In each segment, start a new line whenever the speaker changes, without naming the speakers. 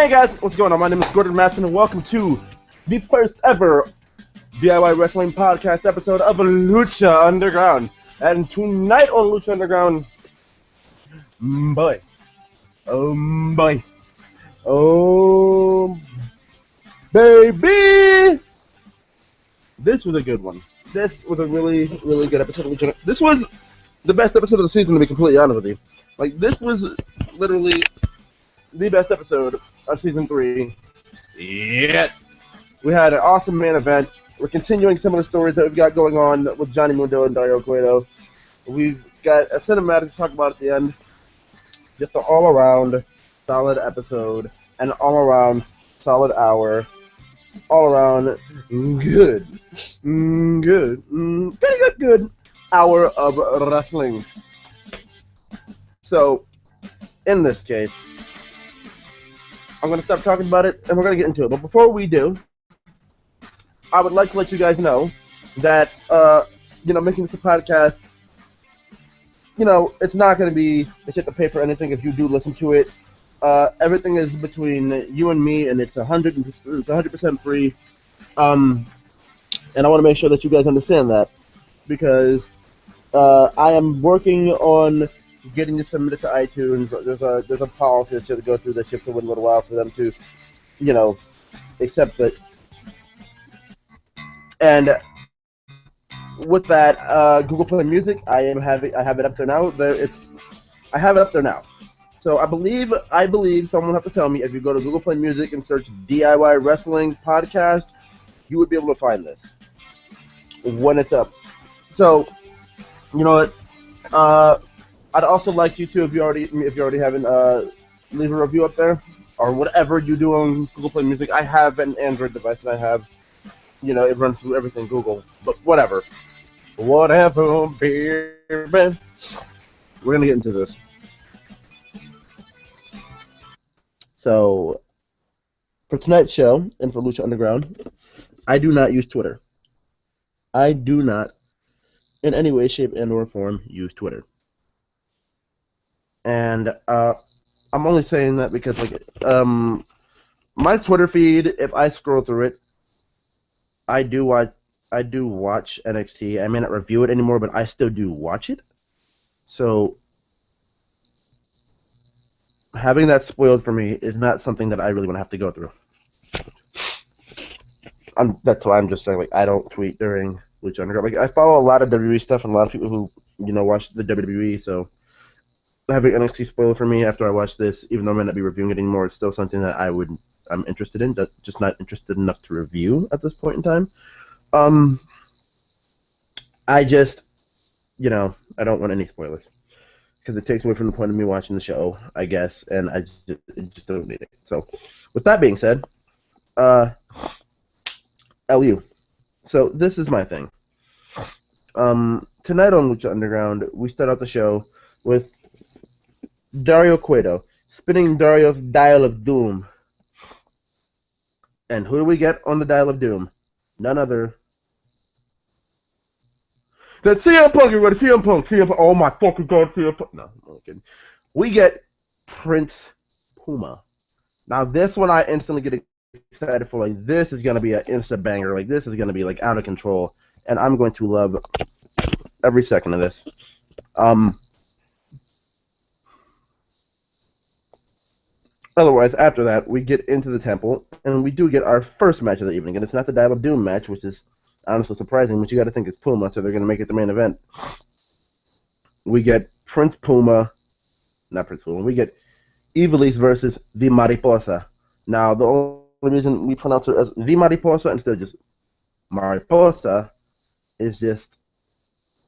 Hey guys, what's going on? My name is Gordon Masson, and welcome to the first ever DIY Wrestling Podcast episode of Lucha Underground. And tonight on Lucha Underground, boy, oh baby, this was a good one. This was a really good episode of Lucha. This was the best episode of the season, to be completely honest with you. Like, this was literally the best episode of Season 3 yet. We had an awesome main event. We're continuing some of the stories that we've got going on with Johnny Mundo and Dario Cueto. We've got a cinematic to talk about at the end. Just an all-around solid episode, an all-around solid hour, all-around good hour of wrestling. So, in this case, I'm going to stop talking about it, and we're going to get into it. But before we do, I would like to let you guys know that, making this a podcast, it's not going to be a shit to pay for anything if you do listen to it. Everything is between you and me, and it's 100% free. And I want to make sure that you guys understand that, because I am working on getting this submitted to iTunes. There's a policy that you have to go through that you have to wait a little while for them to, accept it. And with that, Google Play Music, I have it up there now. I have it up there now. So I believe someone will have to tell me, if you go to Google Play Music and search DIY Wrestling Podcast, you would be able to find this when it's up. So, you know what? I'd also like you to, if you already haven't, leave a review up there, or whatever you do on Google Play Music. I have an Android device, and I have, it runs through everything Google, but whatever, baby. We're gonna get into this. So, for tonight's show and for Lucha Underground, I do not use Twitter. I do not, in any way, shape, and/or form, use Twitter. And I'm only saying that because, my Twitter feed, if I scroll through it, I do watch NXT. I may not review it anymore, but I still do watch it. So having that spoiled for me is not something that I really want to have to go through. That's why I'm just saying, I don't tweet during Lucha Underground. I follow a lot of WWE stuff and a lot of people who, watch the WWE, so having NXT spoiled for me after I watch this, even though I might not be reviewing it anymore, it's still something that I'm interested in, just not interested enough to review at this point in time. I just, I don't want any spoilers, because it takes away from the point of me watching the show, I guess, and I just don't need it. So, with that being said, LU. So, this is my thing. Tonight on Lucha Underground, we start out the show with Dario Cueto spinning Dario's Dial of Doom. And who do we get on the Dial of Doom? None other. That's CM Punk, everybody. CM Punk. Oh my fucking god, CM Punk. No, I'm kidding. We get Prince Puma. Now, this one I instantly get excited for. This is going to be an insta banger. This is going to be, out of control. And I'm going to love every second of this. Otherwise, after that, we get into the temple, and we do get our first match of the evening. And it's not the Dial of Doom match, which is honestly surprising, but you got to think it's Puma, so they're going to make it the main event. We get not Prince Puma, we get Ivelisse versus the Mariposa. Now, the only reason we pronounce her as the Mariposa instead of just Mariposa is just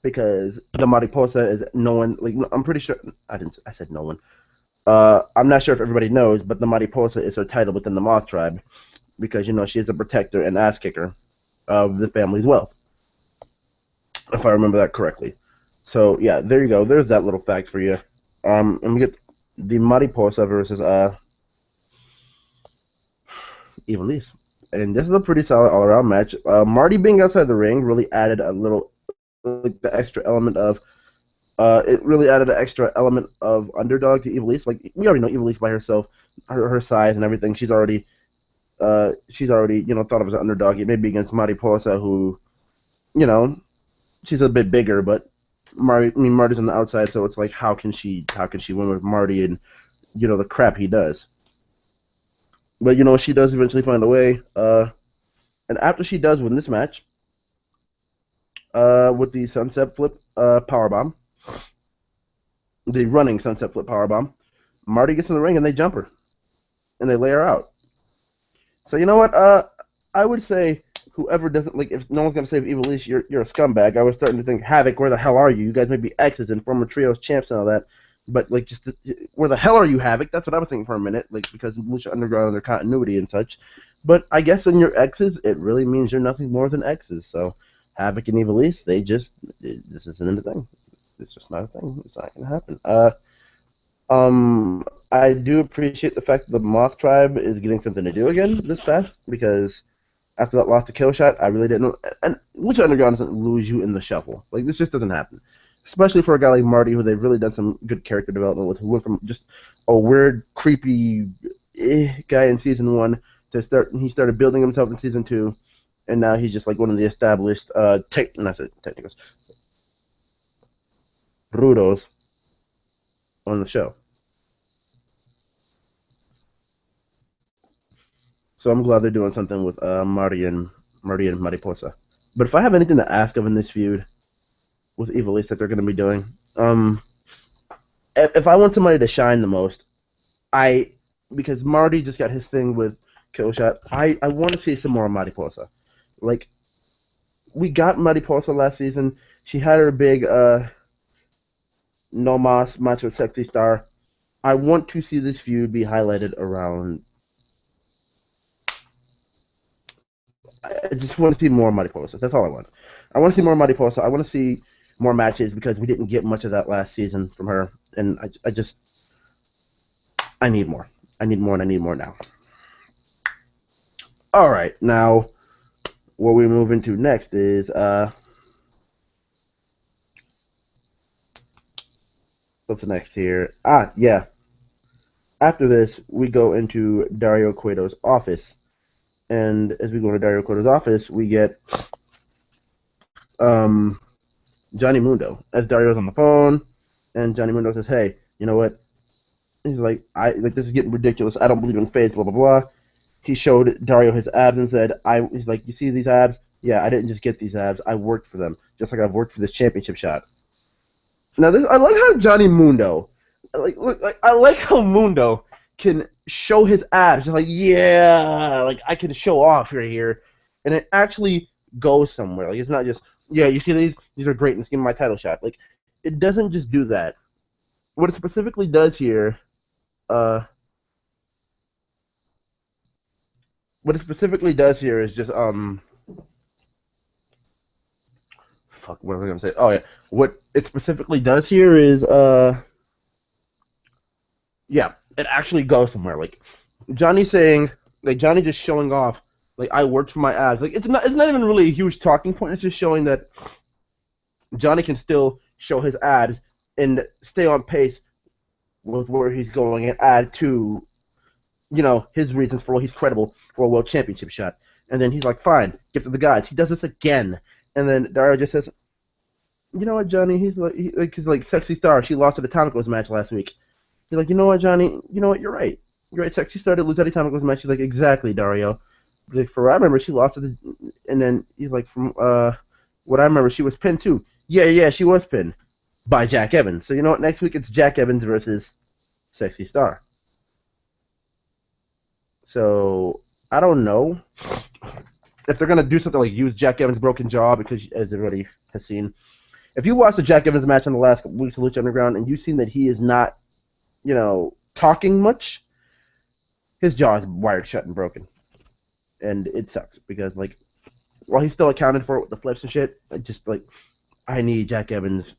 because the Mariposa is no one, I'm pretty sure, I said no one. I'm not sure if everybody knows, but the Mariposa is her title within the Moth tribe, because, she is a protector and ass kicker of the family's wealth, if I remember that correctly. So, yeah, there you go. There's that little fact for you. And we get the Mariposa versus Ivelisse. And this is a pretty solid all-around match. Marty being outside the ring really added a little, the extra element of it really added an extra element of underdog to Ivelisse. We already know Ivelisse by herself her size and everything. She's already thought of as an underdog. It may be against Mariposa, who you know she's a bit bigger, but Marty's on the outside, so it's like how can she win with Marty and the crap he does. But she does eventually find a way. And after she does win this match, with the sunset flip power bomb, the running sunset flip power bomb, Marty gets in the ring and they jump her and they lay her out. So you know what? I would say whoever doesn't like, if no one's gonna save Evil East, you're a scumbag. I was starting to think, Havoc, where the hell are you? You guys may be exes and former trios champs and all that, but like, where the hell are you, Havoc? That's what I was thinking for a minute, like because Lucha Underground and their continuity and such. But I guess when you're exes, it really means you're nothing more than exes. So Havoc and Evil East, this isn't a thing. It's just not a thing. It's not gonna happen. I do appreciate the fact that the Moth Tribe is getting something to do again this fast, because after that loss to Killshot, I really didn't know. And Lucha Underground doesn't lose you in the shuffle. Like, this just doesn't happen. Especially for a guy like Marty, who they've really done some good character development with, who went from just a weird, creepy guy in Season 1 he started building himself in Season 2, and now he's just like one of the established, technicals, rudos on the show. So I'm glad they're doing something with Marty and Mariposa. But if I have anything to ask of in this feud with Evil East that they're going to be doing, if I want somebody to shine the most, because Marty just got his thing with Killshot, I want to see some more Mariposa. Like, we got Mariposa last season. She had her big No Mas match with Sexy Star. I want to see this feud be highlighted around. I just want to see more Mariposa. That's all I want. I want to see more Mariposa. I want to see more matches, because we didn't get much of that last season from her, and I need more. I need more, and I need more now. All right, now what we move into next is what's next here? Yeah. After this, we go into Dario Cueto's office, and as we go into Dario Cueto's office, we get Johnny Mundo, as Dario's on the phone, and Johnny Mundo says, "Hey, you know what?" He's like, this is getting ridiculous. I don't believe in faith, blah blah blah." He showed Dario his abs and said, he's like, "You see these abs? Yeah, I didn't just get these abs. I worked for them, just like I've worked for this championship shot." Now, I like how Johnny Mundo, I like how Mundo can show his abs, just like, yeah, like I can show off right here, and it actually goes somewhere. Like, it's not just, yeah, you see these are great, and give me my title shot. Like, it doesn't just do that. What it specifically does here, uh, is just fuck, what was I gonna say? Oh yeah, what it specifically does here is yeah, it actually goes somewhere. Like, Johnny saying, like, Johnny just showing off, like, I worked for my abs. Like, it's not even really a huge talking point. It's just showing that Johnny can still show his abs and stay on pace with where he's going, and add to, his reasons for why he's credible for a world championship shot. And then he's like, fine, gift of the gods. He does this again, and then Dario just says, "You know what, Johnny?" He's like, Sexy Star, she lost at the Atomico's match last week. He's like, "You know what, Johnny? You know what? You're right. You're right. Sexy Star did lose at Atomico's match." He's like, "Exactly, Dario." Like, for what I remember, she lost and then he's like, "From what I remember, she was pinned too." Yeah, she was pinned by Jack Evans. So you know what? Next week it's Jack Evans versus Sexy Star. So I don't know if they're gonna do something like use Jack Evans' broken jaw, because, as everybody has seen, if you watch the Jack Evans match in the last couple weeks of Lucha Underground and you've seen that he is not, talking much, his jaw is wired shut and broken, and it sucks, because, like, while he's still accounted for it with the flips and shit, I need Jack Evans.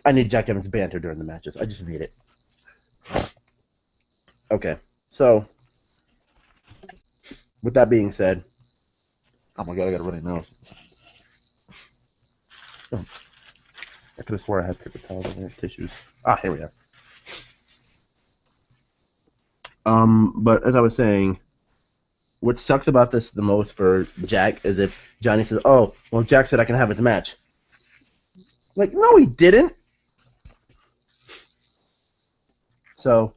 I need Jack Evans banter during the matches. I just need it. Okay, so with that being said, oh my god, I got a runny nose. Oh, I could have swore I had paper towels and tissues. Here we are. But as I was saying, what sucks about this the most for Jack is if Johnny says, "Oh, well, Jack said I can have his match." Like, no, he didn't. So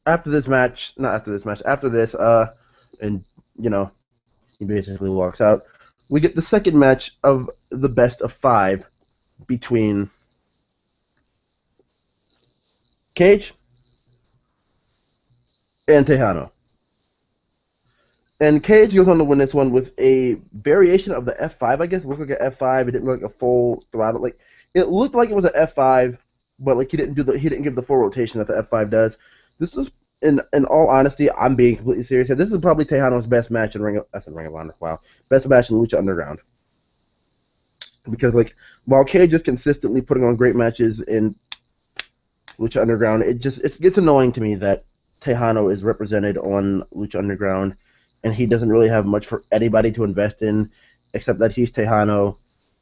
after this match, not after this match, after this, and you know, he basically walks out. We get the second match of the best of 5 between Cage and Tejano. And Cage goes on to win this one with a variation of the F5, I guess. It looked like an F5. It didn't look like a full throttle. Like it looked like it was an F5, but like he didn't give the full rotation that the F5 does. This is in all honesty, I'm being completely serious here. This is probably Tejano's best match in Ring of Honor. Wow, best match in Lucha Underground. Because like while Cage is consistently putting on great matches in Lucha Underground, it gets annoying to me that Tejano is represented on Lucha Underground, and he doesn't really have much for anybody to invest in, except that he's Tejano,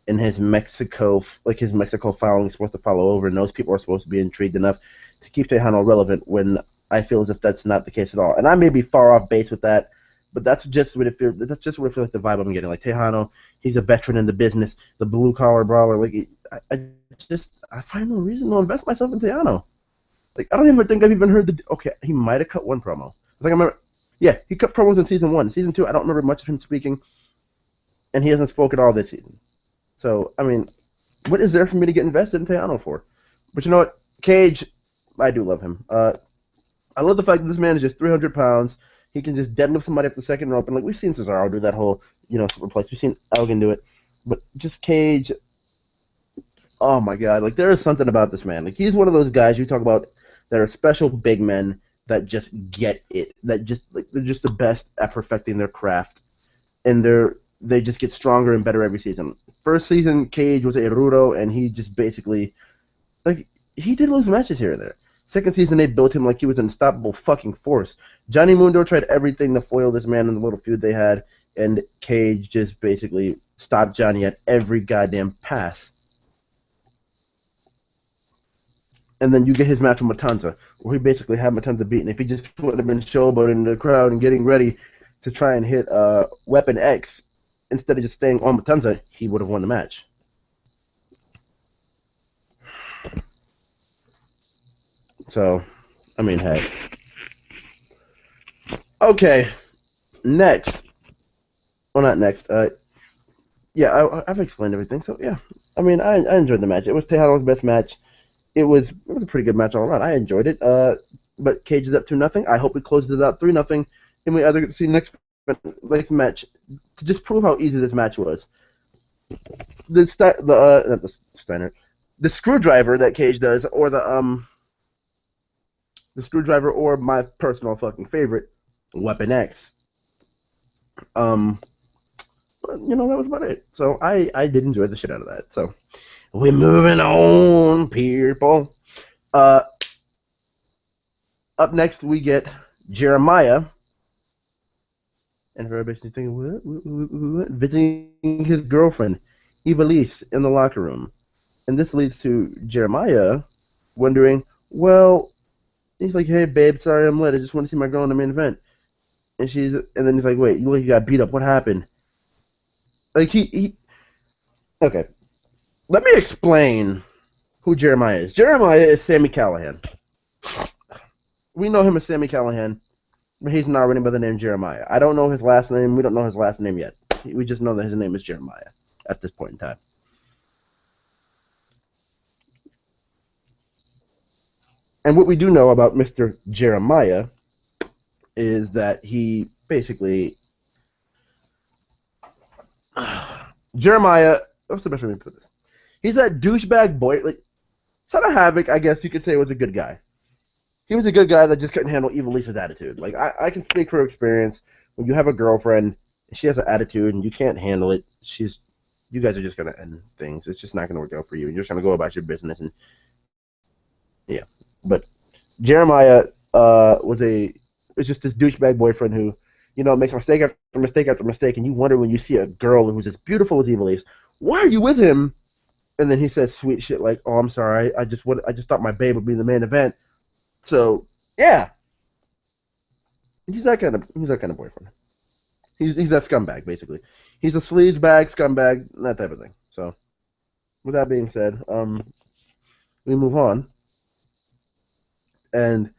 and his Mexico following is supposed to follow over, and those people are supposed to be intrigued enough to keep Tejano relevant. When I feel as if that's not the case at all, and I may be far off base with that, but that's just what it feels. That's just what it feels like the vibe I'm getting. Like Tejano, he's a veteran in the business, the blue collar brawler. Like I find no reason to invest myself in Tejano. Like, I don't even think I've even heard the... Okay, he might have cut one promo. I think I remember... Yeah, he cut promos in Season 1. Season 2, I don't remember much of him speaking, and he hasn't spoken at all this season. So, I mean, what is there for me to get invested in Tejano for? But you know what? Cage, I do love him. I love the fact that this man is just 300 pounds. He can just deadlift somebody up the second rope, and like, we've seen Cesaro do that whole, superplex. We've seen Elgin do it. But just Cage... Oh, my God. Like, there is something about this man. Like, he's one of those guys you talk about that are special big men that just get it. That just they're just the best at perfecting their craft, and they just get stronger and better every season. First season, Cage was a Rudo, and he just basically he did lose matches here and there. Second season, they built him like he was an unstoppable fucking force. Johnny Mundo tried everything to foil this man in the little feud they had, and Cage just basically stopped Johnny at every goddamn pass. And then you get his match with Matanza, where he basically had Matanza beaten. If he just would have been showboating the crowd and getting ready to try and hit Weapon X instead of just staying on Matanza, he would have won the match. So, I mean, hey. Okay, next. Well, not next. Yeah, I've explained everything. So, yeah. I mean, I enjoyed the match. It was Tejano's best match. It was a pretty good match all around. I enjoyed it. But Cage is up 2-0. I hope he closes it out 3-0, and we either get to see next match to just prove how easy this match was. The screwdriver that Cage does, or the screwdriver, or my personal fucking favorite, Weapon X. But, that was about it. So I did enjoy the shit out of that. So. We're moving on, people. Up next, we get Jeremiah. And everybody's thinking, what? Visiting his girlfriend, Ivelisse, in the locker room. And this leads to Jeremiah wondering, well, he's like, hey, babe, sorry I'm late. I just want to see my girl in the main event. And then he's like, wait, you got beat up. What happened? Like, okay. Let me explain who Jeremiah is. Jeremiah is Sami Callihan. We know him as Sami Callihan, but he's not running by the name Jeremiah. I don't know his last name. We don't know his last name yet. We just know that his name is Jeremiah at this point in time. And what we do know about Mr. Jeremiah is that he basically... Jeremiah... What's the best way to put this? He's that douchebag boy. Like, Son of Havoc, I guess you could say, was a good guy. He was a good guy that just couldn't handle Ivelisse's attitude. Like, I can speak from experience. When you have a girlfriend, and she has an attitude, and you can't handle it, you guys are just going to end things. It's just not going to work out for you. You're just going to go about your business. And yeah. But Jeremiah was just this douchebag boyfriend who, makes mistake after mistake after mistake, and you wonder when you see a girl who's as beautiful as Ivelisse, why are you with him? And then he says sweet shit like, "Oh, I'm sorry. I just thought my babe would be in the main event, so Yeah, he's that kind of boyfriend. He's that scumbag basically. He's a sleaze bag, scumbag, that type of thing. So with that being said, we move on and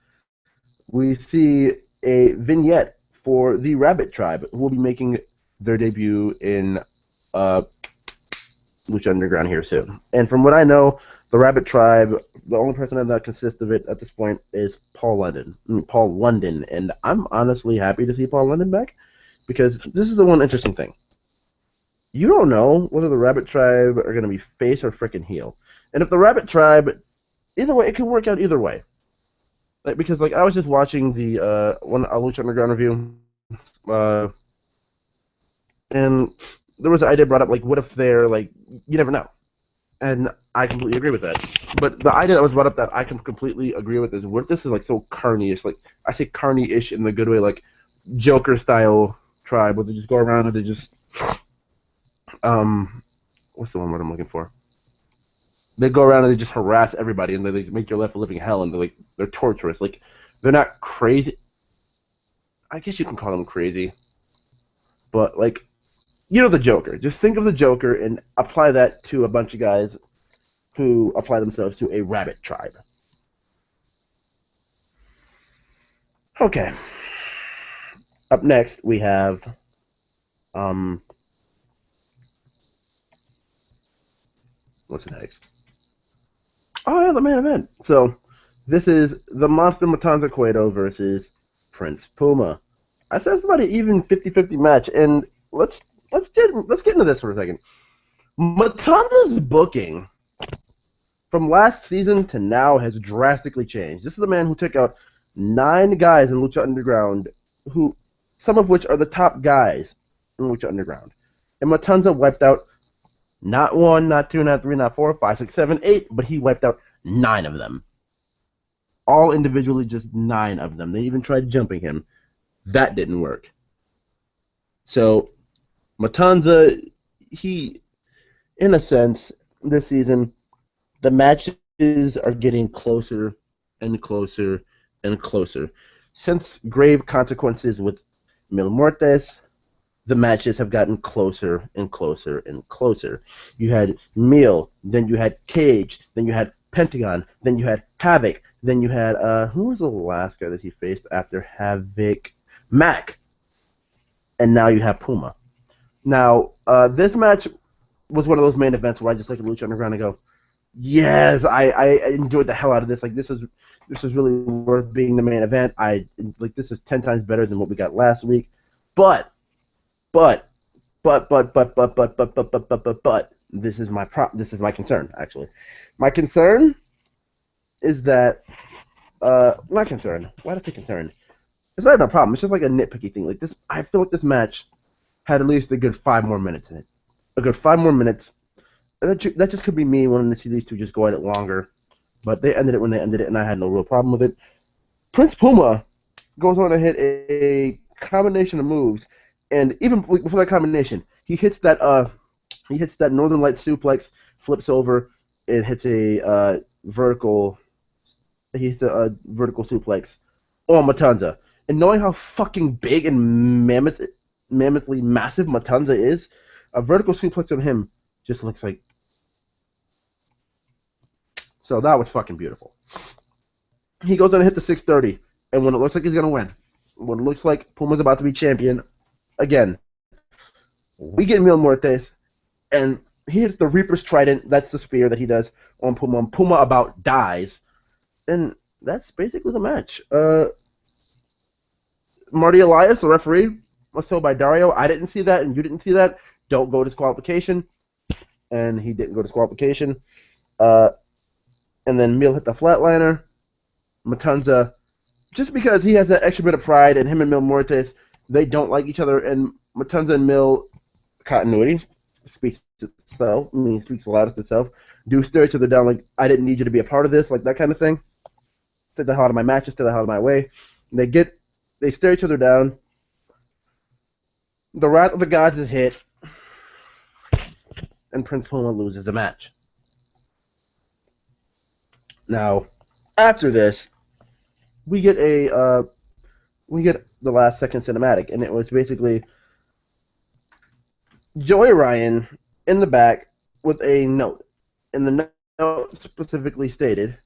we see a vignette for the Rabbit Tribe, who will be making their debut in uh, Lucha Underground here soon. And from what I know, the Rabbit Tribe, the only person that consists of it at this point is Paul London, and I'm honestly happy to see Paul London back because this is the one interesting thing. You don't know whether the Rabbit Tribe are going to be face or freaking heel, and if the Rabbit Tribe, either way, it can work out either way. Like, because I was just watching the one Lucha Underground review, uh, and there was an idea brought up like, what if they're like, you never know, and I completely agree with that. But the idea that was brought up that I can completely agree with is, what if this is like so carny-ish? Like, I say carny-ish in the good way, like Joker style tribe, where they just go around and they just what's the one word I'm looking for? They go around and they just harass everybody and they make your life a living hell and they're torturous. Like, they're not crazy. I guess you can call them crazy, but like, you know, the Joker. Just think of the Joker and apply that to a bunch of guys who apply themselves to a rabbit tribe. Okay. Up next we have um what's next? Oh yeah, the main event. So this is the Monster Matanza Cueto versus Prince Puma. I said it's about an even 50-50 match, and let's get into this for a second. Matanza's booking from last season to now has drastically changed. This is the man who took out 9 guys in Lucha Underground, who some of which are the top guys in Lucha Underground. And Matanza wiped out not 1, not 2, not 3, not 4, 5, 6, 7, 8, but he wiped out 9 of them. All individually, just 9 of them. They even tried jumping him. That didn't work. So Matanza, he, in a sense, this season, the matches are getting closer and closer and closer. Since Grave Consequences with Mil Muertes, the matches have gotten closer and closer and closer. You had Mil, then you had Cage, then you had Pentagon, then you had Havoc, then you had, who was the last guy that he faced after Havoc? Mac. And now you have Puma. Now, this match was one of those main events where I just look at Lucha Underground and go, yes, I enjoyed the hell out of this. Like, this is really worth being the main event. This is 10 times better than what we got last week. But this is my concern, actually. My concern is that not concern. Why did I say concern? It's not even a problem. It's just like a nitpicky thing. Like this, I feel like this match had at least a good 5 more minutes in it. A good 5 more minutes. That just could be me wanting to see these two just go at it longer. But they ended it when they ended it, and I had no real problem with it. Prince Puma goes on to hit a combination of moves, and even before that combination, he hits that Northern Light suplex, flips over, it hits a vertical. He hits a vertical suplex on Matanza. And knowing how fucking big and mammothly massive Matanza is, a vertical suplex on him just looks like. So that was fucking beautiful. He goes on to hit the 630, and when it looks like he's gonna win, when it looks like Puma's about to be champion, again, we get Mil Muertes, and he hits the Reaper's Trident. That's the spear that he does on Puma. And Puma about dies, and that's basically the match. Marty Elias, the referee, was told by Dario, I didn't see that and you didn't see that. Don't go disqualification. And he didn't go disqualification. And then Mil hit the flatliner. Matanza, just because he has that extra bit of pride, and him and Mil Muertes, they don't like each other. And Matanza and Mil, continuity, speaks itself. I mean, speaks the loudest itself. Do stare each other down like, I didn't need you to be a part of this, like that kind of thing. Stay the hell out of my matches, stay the hell out of my way. And they stare each other down. The Wrath of the Gods is hit, and Prince Puma loses the match. Now, after this, we get the last second cinematic, and it was basically Joey Ryan in the back with a note, and note specifically stated,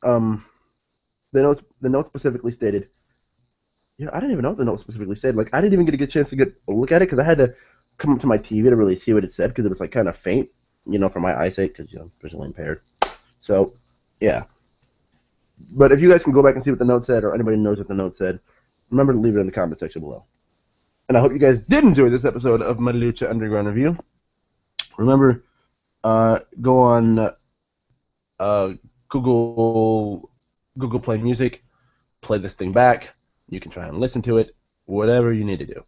um, the note specifically stated. Yeah, I didn't even know what the note specifically said. Like, I didn't even get a chance to get a look at it because I had to come up to my TV to really see what it said because it was like kind of faint, for my eyesight because I'm visually impaired. So, yeah. But if you guys can go back and see what the note said, or anybody knows what the note said, remember to leave it in the comment section below. And I hope you guys did enjoy this episode of my Lucha Underground review. Remember, go on uh, Google Play Music, play this thing back. You can try and listen to it, whatever you need to do.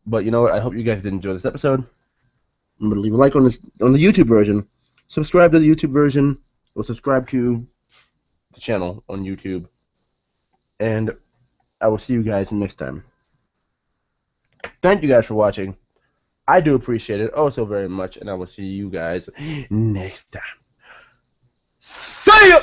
But you know what? I hope you guys did enjoy this episode. Remember to leave a like on the YouTube version. Subscribe to the YouTube version, or subscribe to the channel on YouTube. And I will see you guys next time. Thank you guys for watching. I do appreciate it oh so very much, and I will see you guys next time. See ya!